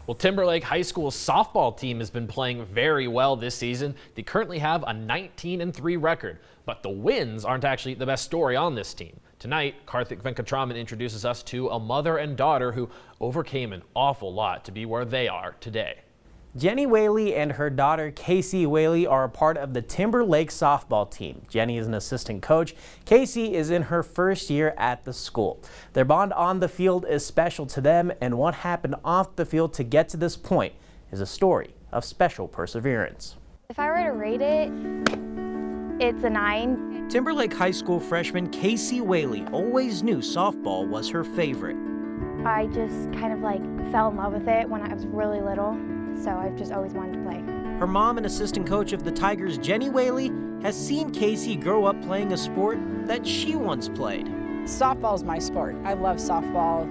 Well, Timberlake High School softball team has been playing very well this season. They currently have a 19-3 record, but the wins aren't actually the best story on this team. Tonight, Karthik Venkatraman introduces us to a mother and daughter who overcame an awful lot to be where they are today. Jenny Whaley and her daughter Casey Whaley are a part of the Timberlake softball team. Jenny is an assistant coach. Casey is in her first year at the school. Their bond on the field is special to them, and what happened off the field to get to this point is a story of special perseverance. If I were to rate it, it's a 9. Timberlake High School freshman Casey Whaley always knew softball was her favorite. I just kind of fell in love with it when I was really little. So I've just always wanted to play. Her mom and assistant coach of the Tigers, Jenny Whaley, has seen Casey grow up playing a sport that she once played. Softball's my sport. I love softball.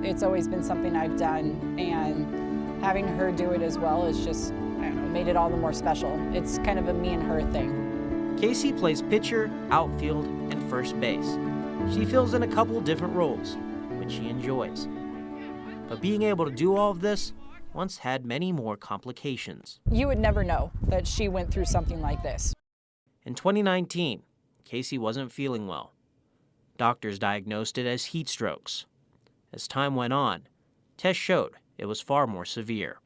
It's always been something I've done, and having her do it as well is just, I don't know, made it all the more special. It's kind of a me and her thing. Casey plays pitcher, outfield, and first base. She fills in a couple different roles, which she enjoys. But being able to do all of this once had many more complications. You would never know that she went through something like this. In 2019, Casey wasn't feeling well. Doctors diagnosed it as heat strokes. As time went on, tests showed it was far more severe.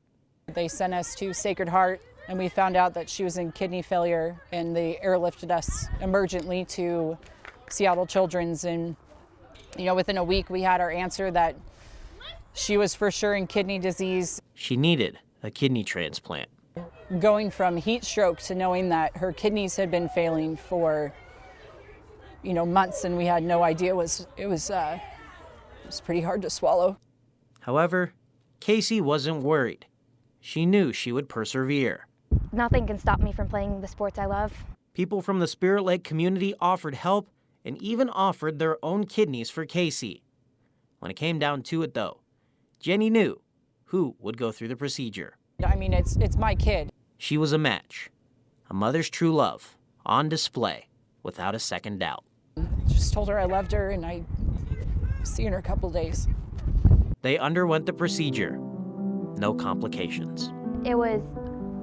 They sent us to Sacred Heart, and we found out that she was in kidney failure, and they airlifted us emergently to Seattle Children's, and within a week we had our answer that she was for sure in kidney disease. She needed a kidney transplant. Going from heat stroke to knowing that her kidneys had been failing for, months, and we had no idea, it was pretty hard to swallow. However, Casey wasn't worried. She knew she would persevere. Nothing can stop me from playing the sports I love. People from the Spirit Lake community offered help and even offered their own kidneys for Casey. When it came down to it, though, Jenny knew who would go through the procedure. I mean, it's my kid. She was a match, a mother's true love, on display without a second doubt. Just told her I loved her, and I see her in a couple days. They underwent the procedure. No complications. It was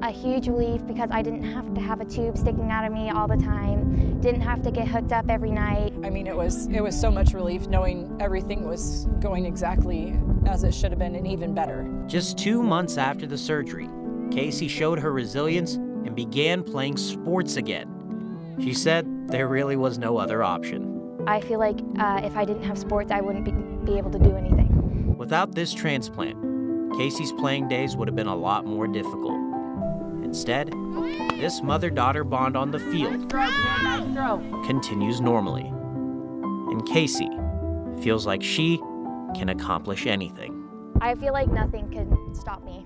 a huge relief because I didn't have to have a tube sticking out of me all the time. Didn't have to get hooked up every night. I mean, it was so much relief knowing everything was going exactly as it should have been, and even better. Just 2 months after the surgery, Casey showed her resilience and began playing sports again. She said there really was no other option. I feel like if I didn't have sports, I wouldn't be able to do anything. Without this transplant, Casey's playing days would have been a lot more difficult. Instead, this mother-daughter bond on the field continues normally. And Casey feels like she can accomplish anything. I feel like nothing can stop me.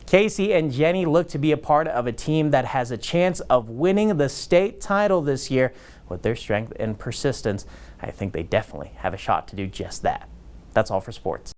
Casey and Jenny look to be a part of a team that has a chance of winning the state title this year. With their strength and persistence, I think they definitely have a shot to do just that. That's all for sports.